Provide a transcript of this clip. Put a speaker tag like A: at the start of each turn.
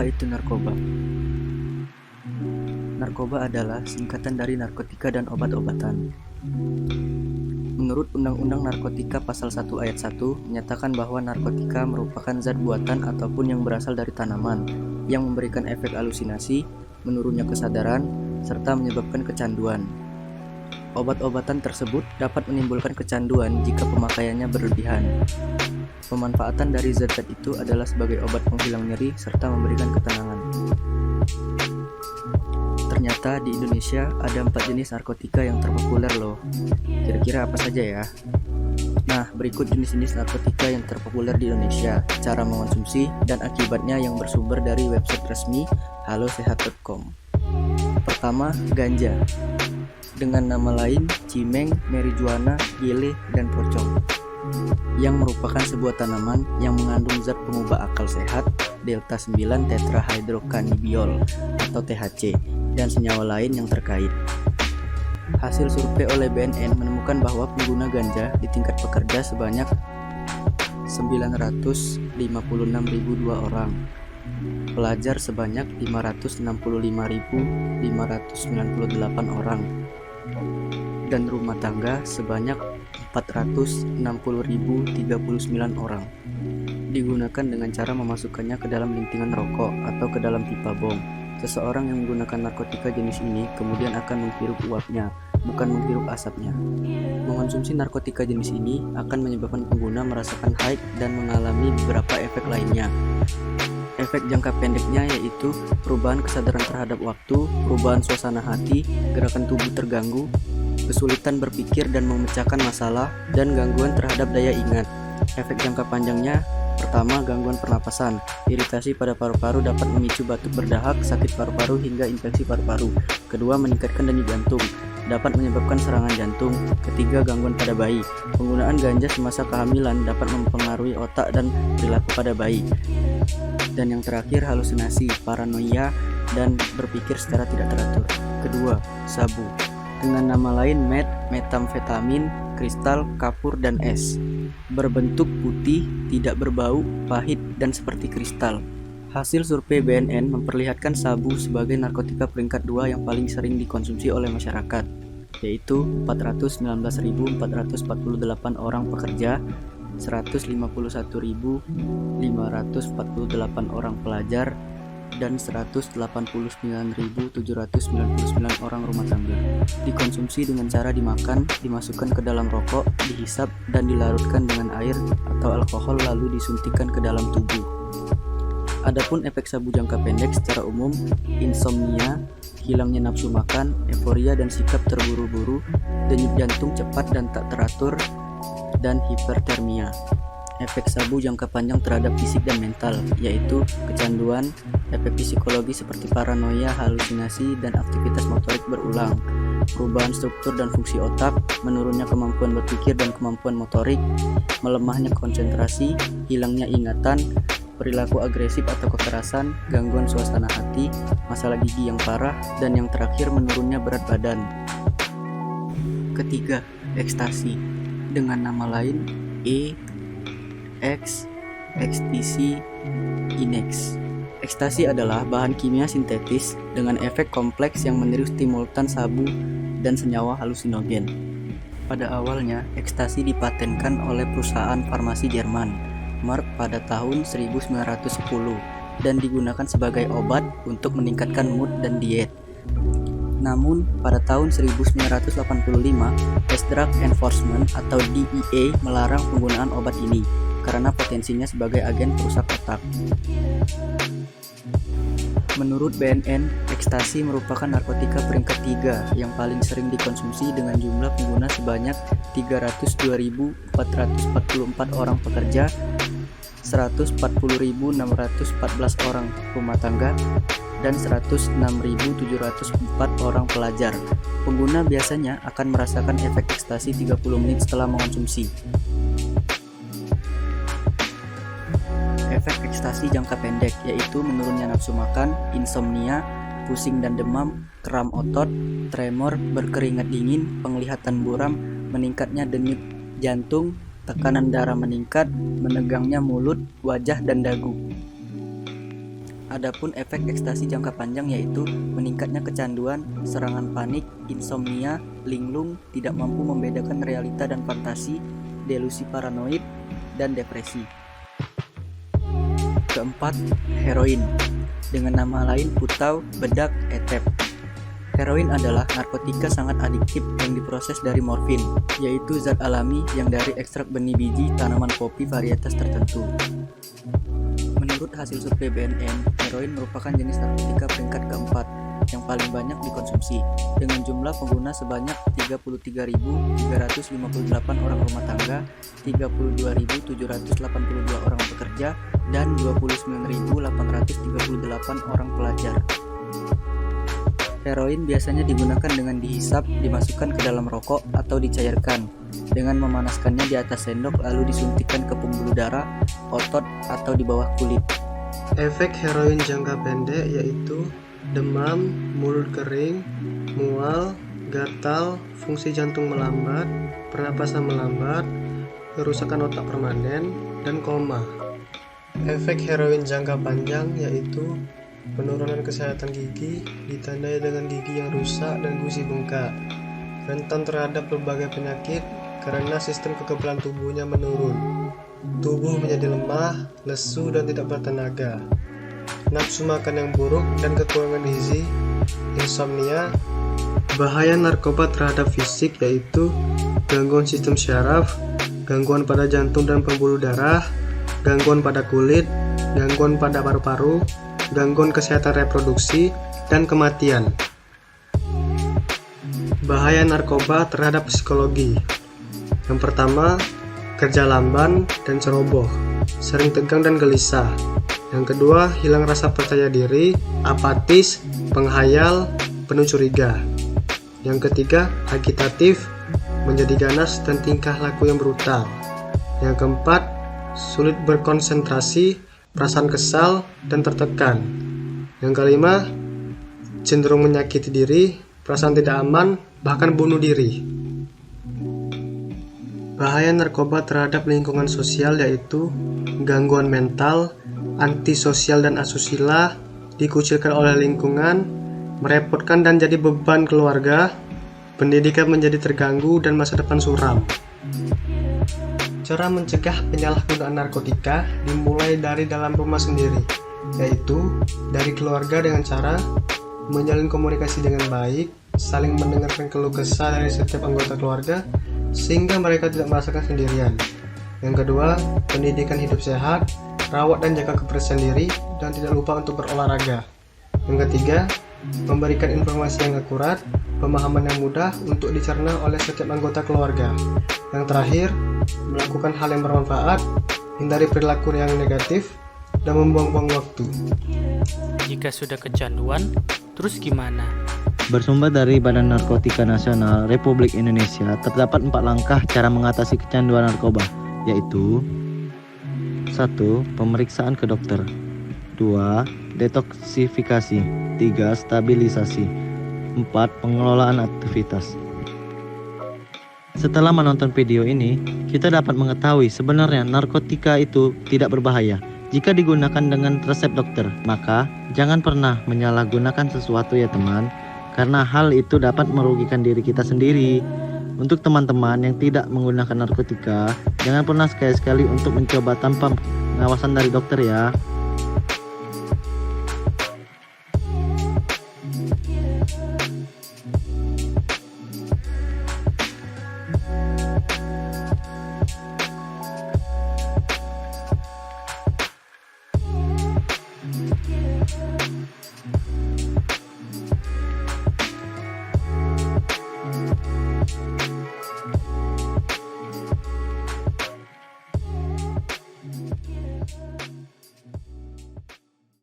A: Apa itu narkoba? Narkoba adalah singkatan dari narkotika dan obat-obatan. Menurut Undang-Undang Narkotika Pasal 1 Ayat 1 menyatakan bahwa narkotika merupakan zat buatan ataupun yang berasal dari tanaman yang memberikan efek halusinasi, menurunnya kesadaran, serta menyebabkan kecanduan. Obat-obatan tersebut dapat menimbulkan kecanduan jika pemakaiannya berlebihan. Pemanfaatan dari zat-zat itu adalah sebagai obat penghilang nyeri serta memberikan ketenangan. Ternyata di Indonesia ada 4 jenis narkotika yang terpopuler loh. Kira-kira apa saja ya? Nah, berikut jenis-jenis narkotika yang terpopuler di Indonesia, cara mengonsumsi, dan akibatnya yang bersumber dari website resmi halosehat.com. Pertama, ganja. Dengan nama lain cimeng, marijuana, gele, dan pocong, yang merupakan sebuah tanaman yang mengandung zat pengubah akal sehat delta 9 tetrahydrocannabiol atau THC dan senyawa lain yang terkait. Hasil survei oleh BNN menemukan bahwa pengguna ganja di tingkat pekerja sebanyak 956.002 orang, pelajar sebanyak 565.598 orang, dan rumah tangga sebanyak 460.039 orang. Digunakan dengan cara memasukkannya ke dalam lintingan rokok atau ke dalam pipa bom. Seseorang yang menggunakan narkotika jenis ini kemudian akan menghirup uapnya, bukan menghirup asapnya. Mengonsumsi narkotika jenis ini akan menyebabkan pengguna merasakan high dan mengalami beberapa efek lainnya. Efek jangka pendeknya yaitu perubahan kesadaran terhadap waktu, perubahan suasana hati, gerakan tubuh terganggu, kesulitan berpikir dan memecahkan masalah, dan gangguan terhadap daya ingat. Efek jangka panjangnya, pertama, gangguan pernapasan. Iritasi pada paru-paru dapat memicu batuk berdahak, sakit paru-paru, hingga infeksi paru-paru. Kedua, meningkatkan denyut jantung, dapat menyebabkan serangan jantung. Ketiga, gangguan pada bayi. Penggunaan ganja semasa kehamilan dapat mempengaruhi otak dan perilaku pada bayi. Dan yang terakhir, halusinasi, paranoia, dan berpikir secara tidak teratur. Kedua, sabu. Dengan nama lain metamfetamin, kristal, kapur, dan es. Berbentuk putih, tidak berbau, pahit, dan seperti kristal. Hasil survei BNN memperlihatkan sabu sebagai narkotika peringkat 2 yang paling sering dikonsumsi oleh masyarakat, yaitu 419.448 orang pekerja, 151.548 orang pelajar, dan 189.799 orang rumah tangga. Dikonsumsi dengan cara dimakan, dimasukkan ke dalam rokok, dihisap, dan dilarutkan dengan air atau alkohol lalu disuntikkan ke dalam tubuh. Adapun efek sabu jangka pendek secara umum, insomnia, hilangnya nafsu makan, euforia dan sikap terburu-buru, denyut jantung cepat dan tak teratur, dan hipertermia. Efek sabu jangka panjang terhadap fisik dan mental, yaitu kecanduan, efek psikologi seperti paranoia, halusinasi, dan aktivitas motorik berulang, perubahan struktur dan fungsi otak, menurunnya kemampuan berpikir dan kemampuan motorik, melemahnya konsentrasi, hilangnya ingatan, perilaku agresif atau kekerasan, gangguan suasana hati, masalah gigi yang parah, dan yang terakhir menurunnya berat badan. Ketiga, ekstasi. Dengan nama lain ecstasy, inex. Ekstasi adalah bahan kimia sintetis dengan efek kompleks yang meniru stimultan sabu dan senyawa halusinogen. Pada awalnya, ekstasi dipatenkan oleh perusahaan farmasi Jerman, Merck, pada tahun 1910 dan digunakan sebagai obat untuk meningkatkan mood dan diet. Namun, pada tahun 1985, Drug Enforcement atau DEA melarang penggunaan obat ini karena potensinya sebagai agen perusak otak. Menurut BNN, ekstasi merupakan narkotika peringkat 3 yang paling sering dikonsumsi dengan jumlah pengguna sebanyak 302.444 orang pekerja, 140.614 orang rumah tangga, dan 106.704 orang pelajar. Pengguna biasanya akan merasakan efek ekstasi 30 menit setelah mengonsumsi. Efek ekstasi jangka pendek yaitu menurunnya nafsu makan, insomnia, pusing dan demam, kram otot, tremor, berkeringat dingin, penglihatan buram, meningkatnya denyut jantung, tekanan darah meningkat, menegangnya mulut, wajah, dan dagu. Adapun efek ekstasi jangka panjang yaitu meningkatnya kecanduan, serangan panik, insomnia, linglung, tidak mampu membedakan realita dan fantasi, delusi paranoid, dan depresi. Keempat, heroin. Dengan nama lain putau, bedak, etep. Heroin adalah narkotika sangat adiktif yang diproses dari morfin, yaitu zat alami yang dari ekstrak benih biji tanaman kopi varietas tertentu. Menurut hasil survei BNN, heroin merupakan jenis narkotika peringkat keempat yang paling banyak dikonsumsi, dengan jumlah pengguna sebanyak 33.358 orang rumah tangga, 32.782 orang pekerja, dan 29.838 orang pelajar. Heroin biasanya digunakan dengan dihisap, dimasukkan ke dalam rokok, atau dicairkan dengan memanaskannya di atas sendok lalu disuntikkan ke pembuluh darah, otot, atau di bawah kulit.
B: Efek heroin jangka pendek yaitu demam, mulut kering, mual, gatal, fungsi jantung melambat, pernapasan melambat, kerusakan otak permanen, dan koma. Efek heroin jangka panjang yaitu penurunan kesehatan gigi, ditandai dengan gigi yang rusak dan gusi bengkak, rentan terhadap berbagai penyakit karena sistem kekebalan tubuhnya menurun, tubuh menjadi lemah, lesu, dan tidak bertenaga, nafsu makan yang buruk dan kekurangan gizi, insomnia. Bahaya narkoba terhadap fisik yaitu gangguan sistem syaraf, gangguan pada jantung dan pembuluh darah, gangguan pada kulit, gangguan pada paru-paru, gangguan kesehatan reproduksi, dan kematian. Bahaya narkoba terhadap psikologi. Yang pertama, kerja lamban dan ceroboh, sering tegang dan gelisah. Yang kedua, hilang rasa percaya diri, apatis, penghayal, penuh curiga. Yang ketiga, agitatif, menjadi ganas dan tingkah laku yang brutal. Yang keempat, sulit berkonsentrasi, perasaan kesal dan tertekan. Yang kelima, cenderung menyakiti diri, perasaan tidak aman, bahkan bunuh diri. Bahaya narkoba terhadap lingkungan sosial yaitu gangguan mental, antisosial dan asusila, dikucilkan oleh lingkungan, merepotkan dan jadi beban keluarga, pendidikan menjadi terganggu dan masa depan suram. Cara mencegah penyalahgunaan narkotika dimulai dari dalam rumah sendiri, yaitu dari keluarga dengan cara menjalin komunikasi dengan baik, saling mendengarkan keluh kesah dari setiap anggota keluarga, sehingga mereka tidak merasakan sendirian. Yang kedua, pendidikan hidup sehat, rawat dan jaga kebersihan diri, dan tidak lupa untuk berolahraga. Yang ketiga, memberikan informasi yang akurat, pemahaman yang mudah untuk dicerna oleh setiap anggota keluarga. Yang terakhir, melakukan hal yang bermanfaat, hindari perilaku yang negatif, dan membuang-buang waktu.
C: Jika sudah kecanduan, terus gimana?
D: Bersumber dari Badan Narkotika Nasional Republik Indonesia, terdapat 4 langkah cara mengatasi kecanduan narkoba, yaitu 1. Pemeriksaan ke dokter, 2. Detoksifikasi, 3. Stabilisasi, 4. Pengelolaan aktivitas. Setelah menonton video ini, kita dapat mengetahui sebenarnya narkotika itu tidak berbahaya jika digunakan dengan resep dokter. Maka jangan pernah menyalahgunakan sesuatu ya teman, karena hal itu dapat merugikan diri kita sendiri. Untuk teman-teman yang tidak menggunakan narkotika, jangan pernah sekali-sekali untuk mencoba tanpa pengawasan dari dokter ya.